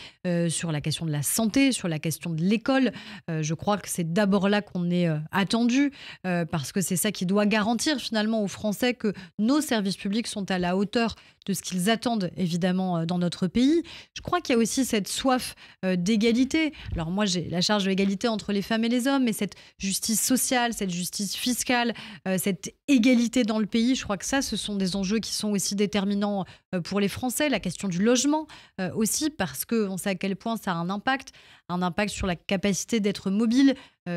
sur la question de la santé, sur la question de l'école. Je crois que c'est d'abord là qu'on est attendu, parce que c'est ça qui doit garantir finalement aux Français que nos services publics sont à la hauteur de ce qu'ils attendent évidemment dans notre pays. Je crois qu'il y a aussi cette soif d'égalité. Alors moi, j'ai la charge de l'égalité entre les femmes et les hommes, mais cette justice sociale, cette justice fiscale, cette égalité dans le pays, je crois que ça, ce sont des enjeux qui sont aussi déterminants pour les Français. La question du logement aussi, parce qu'on sait à quel point ça a un impact sur la capacité d'être mobile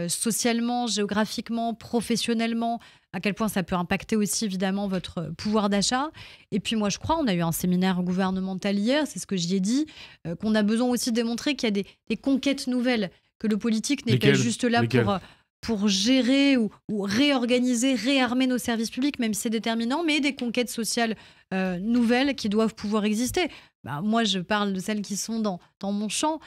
socialement, géographiquement, professionnellement, à quel point ça peut impacter aussi évidemment votre pouvoir d'achat. Et puis moi je crois, on a eu un séminaire gouvernemental hier, c'est ce que j'y ai dit, qu'on a besoin aussi de démontrer qu'il y a des conquêtes nouvelles, que le politique n'est pas juste là pour gérer ou réorganiser, réarmer nos services publics, même si c'est déterminant, mais des conquêtes sociales nouvelles qui doivent pouvoir exister. Moi, je parle de celles qui sont dans mon champ.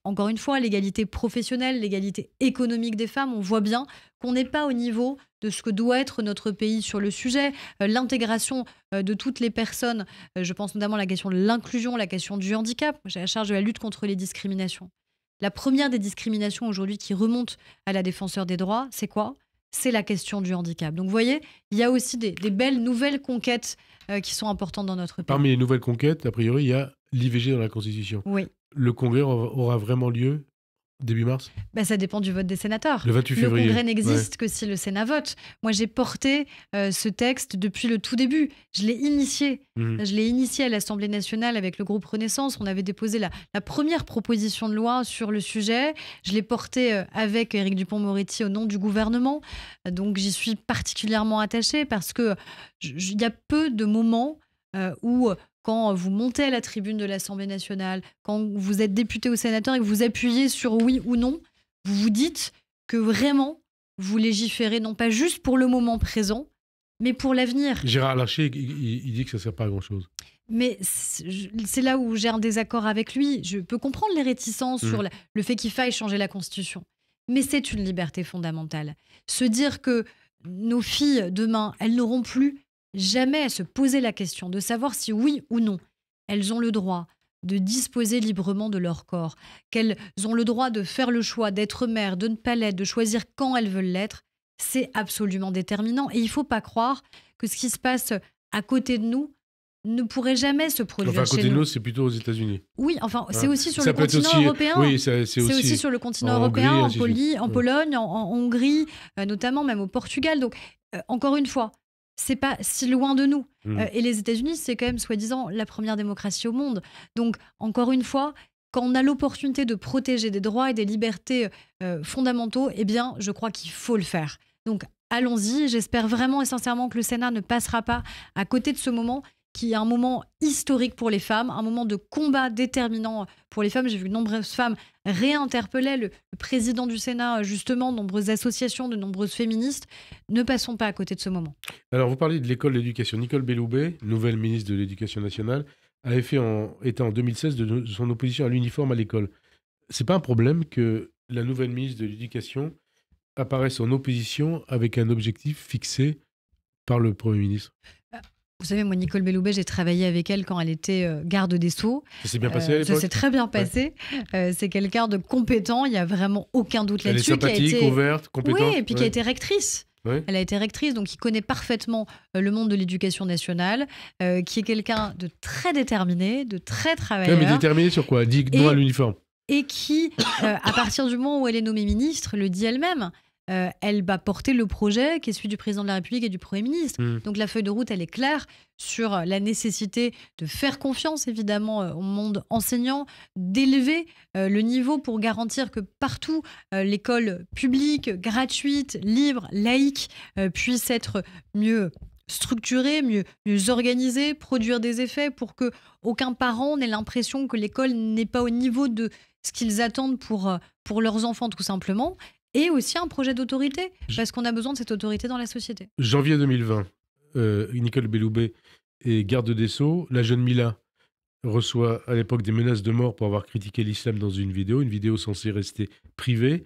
Encore une fois, l'égalité professionnelle, l'égalité économique des femmes, on voit bien qu'on n'est pas au niveau de ce que doit être notre pays sur le sujet. L'intégration de toutes les personnes, je pense notamment à la question de l'inclusion, la question du handicap. J'ai la charge de la lutte contre les discriminations. La première des discriminations aujourd'hui qui remonte à la défenseure des droits, c'est quoi ? C'est la question du handicap. Donc vous voyez, il y a aussi des belles nouvelles conquêtes qui sont importantes dans notre pays. Parmi les nouvelles conquêtes, a priori, il y a l'IVG dans la Constitution. Oui. Le congrès aura vraiment lieu début mars ? Ça dépend du vote des sénateurs. Le 28 février. Le congrès n'existe que si le Sénat vote. Moi, j'ai porté ce texte depuis le tout début. Je l'ai initié. Je l'ai initié à l'Assemblée nationale avec le groupe Renaissance. On avait déposé la première proposition de loi sur le sujet. Je l'ai porté avec Éric Dupond-Moretti au nom du gouvernement. Donc, j'y suis particulièrement attachée parce qu'il y a peu de moments où... Quand vous montez à la tribune de l'Assemblée nationale, quand vous êtes député ou sénateur et que vous appuyez sur oui ou non, vous vous dites que vraiment, vous légiférez non pas juste pour le moment présent, mais pour l'avenir. Gérard Larcher, il dit que ça ne sert pas à grand-chose. Mais c'est là où j'ai un désaccord avec lui. Je peux comprendre les réticences sur le fait qu'il faille changer la Constitution. Mais c'est une liberté fondamentale. Se dire que nos filles, demain, elles n'auront plus jamais à se poser la question de savoir si oui ou non, elles ont le droit de disposer librement de leur corps, qu'elles ont le droit de faire le choix d'être mère, de ne pas l'être, de choisir quand elles veulent l'être, c'est absolument déterminant. Et il ne faut pas croire que ce qui se passe à côté de nous ne pourrait jamais se produire chez nous. À côté de nous, c'est plutôt aux États-Unis. Oui, c'est aussi sur le continent européen. Oui, c'est aussi sur le continent européen, en Pologne, en Hongrie, notamment même au Portugal. Donc, encore une fois, c'est pas si loin de nous. Et les États-Unis, c'est quand même soi-disant la première démocratie au monde. Donc, encore une fois, quand on a l'opportunité de protéger des droits et des libertés fondamentaux, eh bien, je crois qu'il faut le faire. Donc, allons-y. J'espère vraiment et sincèrement que le Sénat ne passera pas à côté de ce moment qui est un moment historique pour les femmes, un moment de combat déterminant pour les femmes. J'ai vu de nombreuses femmes réinterpeller le président du Sénat, justement, de nombreuses associations, de nombreuses féministes. Ne passons pas à côté de ce moment. Alors, vous parlez de l'école de l'éducation. Nicole Belloubet, nouvelle ministre de l'Éducation nationale, avait été en 2016 de son opposition à l'uniforme à l'école. C'est pas un problème que la nouvelle ministre de l'Éducation apparaisse en opposition avec un objectif fixé par le Premier ministre ? Vous savez, moi, Nicole Belloubet, j'ai travaillé avec elle quand elle était garde des Sceaux. Ça s'est bien passé à l'époque ? Ça s'est très bien passé. C'est quelqu'un de compétent, il n'y a vraiment aucun doute là-dessus. Elle est sympathique, ouverte, compétente. Oui, et puis qui a été rectrice. Ouais. Elle a été rectrice, donc qui connaît parfaitement le monde de l'éducation nationale, qui est quelqu'un de très déterminé, de très travailleur. Mais déterminé sur quoi ? Dit non à l'uniforme. Et qui, à partir du moment où elle est nommée ministre, le dit elle-même, elle va porter le projet qui est celui du président de la République et du Premier ministre. Donc la feuille de route, elle est claire sur la nécessité de faire confiance, évidemment, au monde enseignant, d'élever le niveau pour garantir que partout, l'école publique, gratuite, libre, laïque, puisse être mieux structurée, mieux organisée, produire des effets pour qu'aucun parent n'ait l'impression que l'école n'est pas au niveau de ce qu'ils attendent pour leurs enfants, tout simplement. Et aussi un projet d'autorité, parce qu'on a besoin de cette autorité dans la société. Janvier 2020, Nicole Belloubet est garde des Sceaux. La jeune Mila reçoit à l'époque des menaces de mort pour avoir critiqué l'islam dans une vidéo censée rester privée.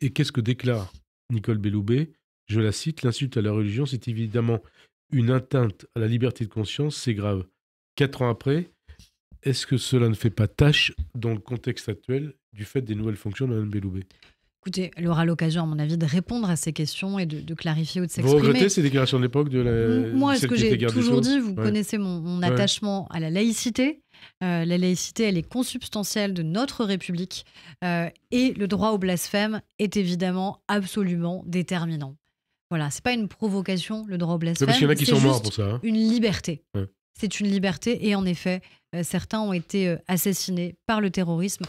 Et qu'est-ce que déclare Nicole Belloubet ? Je la cite, « L'insulte à la religion, c'est évidemment une atteinte à la liberté de conscience, c'est grave. » 4 ans après, est-ce que cela ne fait pas tâche dans le contexte actuel du fait des nouvelles fonctions de Mme Belloubet ? Écoutez, elle aura l'occasion, à mon avis, de répondre à ces questions et de clarifier ou de Vous s'exprimer. regrettez ces déclarations de l'époque Moi, ce celle que qui était j'ai garde des toujours Sceaux dit, vous Ouais. connaissez mon Ouais. attachement à la laïcité. La laïcité, elle est consubstantielle de notre République. Et le droit au blasphème est évidemment absolument déterminant. Voilà, c'est pas une provocation, le droit au Ouais, blasphème. parce qu'il y en a qui c'est sont morts juste pour ça. Hein. une liberté. Ouais. C'est une liberté et en effet, certains ont été assassinés par le terrorisme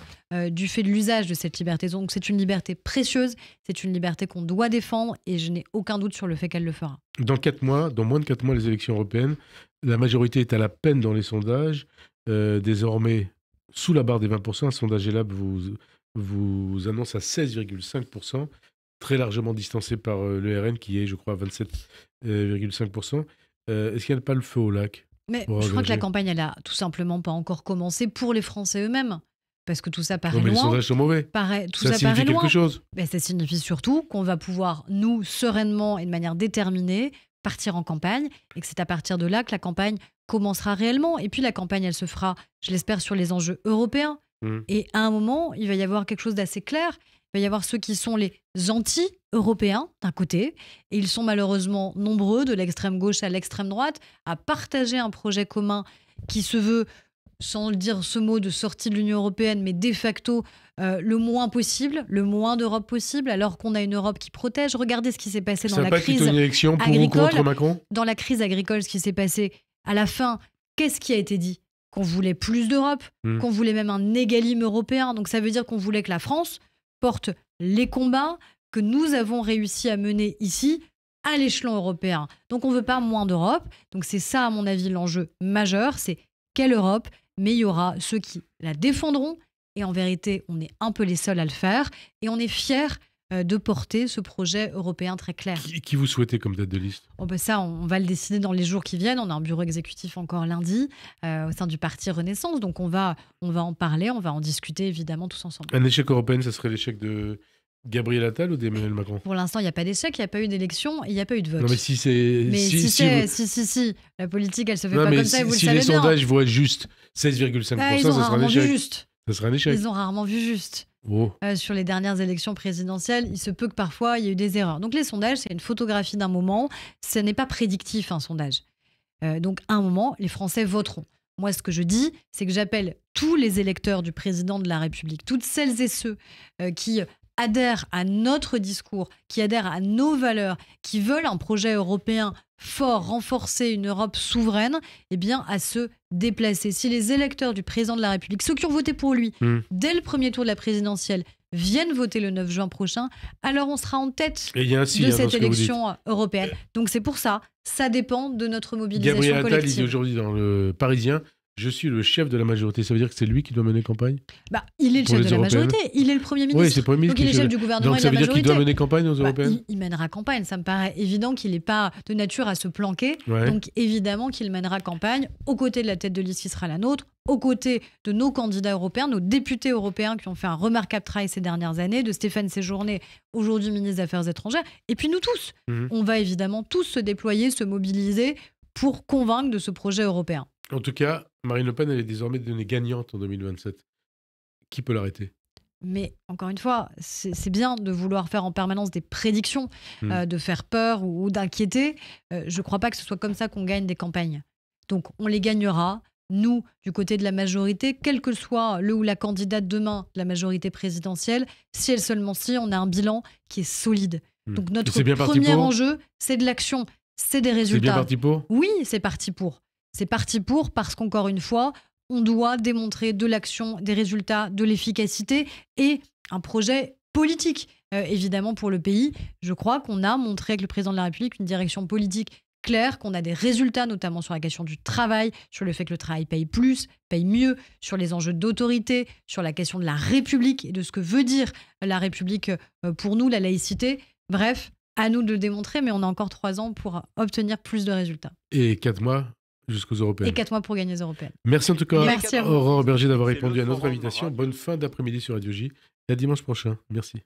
du fait de l'usage de cette liberté. Donc c'est une liberté précieuse, c'est une liberté qu'on doit défendre et je n'ai aucun doute sur le fait qu'elle le fera. Dans moins de 4 mois, les élections européennes, la majorité est à la peine dans les sondages. Désormais, sous la barre des 20%, un sondage ELAB vous annonce à 16,5%, très largement distancé par le RN qui est, je crois, à 27,5%. Est-ce qu'il n'y a pas le feu au lac Mais pour je crois que la engager campagne, elle a tout simplement pas encore commencé pour les Français eux-mêmes. Parce que tout ça Non, paraît mais les loin. sondages sont mauvais. Tout Ça ça signifie paraît quelque loin. chose. Ben, ça signifie surtout qu'on va pouvoir, nous, sereinement et de manière déterminée, partir en campagne et que c'est à partir de là que la campagne commencera réellement. Et puis la campagne, elle se fera, je l'espère, sur les enjeux européens. Et à un moment, il va y avoir quelque chose d'assez clair. Il va y avoir ceux qui sont les anti-européens, d'un côté, et ils sont malheureusement nombreux, de l'extrême gauche à l'extrême droite, à partager un projet commun qui se veut, sans dire ce mot de sortie de l'Union européenne, mais de facto le moins possible, le moins d'Europe possible, alors qu'on a une Europe qui protège. Regardez ce qui s'est passé dans Ça n'a la pas été crise une élection pour ou agricole. contre Macron Dans la crise agricole, ce qui s'est passé à la fin, qu'est-ce qui a été dit? Qu'on voulait plus d'Europe, qu'on voulait même un égalime européen. Donc ça veut dire qu'on voulait que la France porte les combats que nous avons réussi à mener ici à l'échelon européen. Donc on ne veut pas moins d'Europe. Donc c'est ça, à mon avis, l'enjeu majeur. C'est quelle Europe? Mais il y aura ceux qui la défendront. Et en vérité, on est un peu les seuls à le faire. Et on est fiers de porter ce projet européen très clair. Qui vous souhaitez comme tête de liste? Ça, on va le décider dans les jours qui viennent. On a un bureau exécutif encore lundi au sein du parti Renaissance. Donc on va en parler, on va en discuter évidemment tous ensemble. Un échec européen, ça serait l'échec de Gabriel Attal ou d'Emmanuel Macron? Pour l'instant, il n'y a pas d'échec, il n'y a pas eu d'élection et il n'y a pas eu de vote. Non, mais si c'est. Mais si. La politique, elle se fait pas comme ça et vous le si savez les bien. sondages vont être juste 16,5%, Ils ont ça sera un rarement vu échec. juste. Ça sera un échec. Ils ont rarement vu juste. Oh. Sur les dernières élections présidentielles, il se peut que parfois il y ait eu des erreurs. Donc les sondages, c'est une photographie d'un moment. Ce n'est pas prédictif, un sondage. Donc à un moment, les Français voteront. Moi, ce que je dis, c'est que j'appelle tous les électeurs du président de la République, toutes celles et ceux qui adhèrent à notre discours, qui adhèrent à nos valeurs, qui veulent un projet européen fort, renforcer une Europe souveraine, eh bien, à se déplacer. Si les électeurs du président de la République, ceux qui ont voté pour lui, dès le premier tour de la présidentielle, viennent voter le 9 juin prochain, alors on sera en tête de cette élection européenne. Donc c'est pour ça, ça dépend de notre mobilisation Gabriel Attal, collective. il dit aujourd'hui dans le Parisien, je suis le chef de la majorité. Ça veut dire que c'est lui qui doit mener campagne? Il est le chef de la majorité, il est le Premier ministre. Oui, c'est le Premier ministre. Donc il est chef du gouvernement Donc et de ça la veut dire majorité. qu'il doit mener campagne aux européennes? Il mènera campagne, ça me paraît évident qu'il n'est pas de nature à se planquer. Ouais. Donc évidemment qu'il mènera campagne aux côtés de la tête de liste qui sera la nôtre, aux côtés de nos candidats européens, nos députés européens qui ont fait un remarquable travail ces dernières années, de Stéphane Séjourné, aujourd'hui ministre des Affaires étrangères, et puis nous tous. On va évidemment tous se déployer, se mobiliser pour convaincre de ce projet européen. En tout cas, Marine Le Pen, elle est désormais devenue gagnante en 2027. Qui peut l'arrêter? Mais encore une fois, c'est bien de vouloir faire en permanence des prédictions, de faire peur ou d'inquiéter. Je ne crois pas que ce soit comme ça qu'on gagne des campagnes. Donc on les gagnera, nous, du côté de la majorité, quel que soit le ou la candidate demain de la majorité présidentielle, si elle seulement si, on a un bilan qui est solide. Donc notre premier enjeu, c'est de l'action, c'est des résultats. C'est bien parti pour? Oui, c'est parti pour. C'est parti pour parce qu'encore une fois, on doit démontrer de l'action, des résultats, de l'efficacité et un projet politique. Évidemment, pour le pays, je crois qu'on a montré avec le président de la République une direction politique claire, qu'on a des résultats, notamment sur la question du travail, sur le fait que le travail paye plus, paye mieux, sur les enjeux d'autorité, sur la question de la République et de ce que veut dire la République pour nous, la laïcité. Bref, à nous de le démontrer, mais on a encore 3 ans pour obtenir plus de résultats. Et 4 mois jusqu'aux européennes. Et 4 mois pour gagner les européennes. Merci en tout cas, Merci à vous. Aurore Berger, d'avoir répondu à notre invitation. Bonne fin d'après-midi sur Radio J. Et à dimanche prochain. Merci.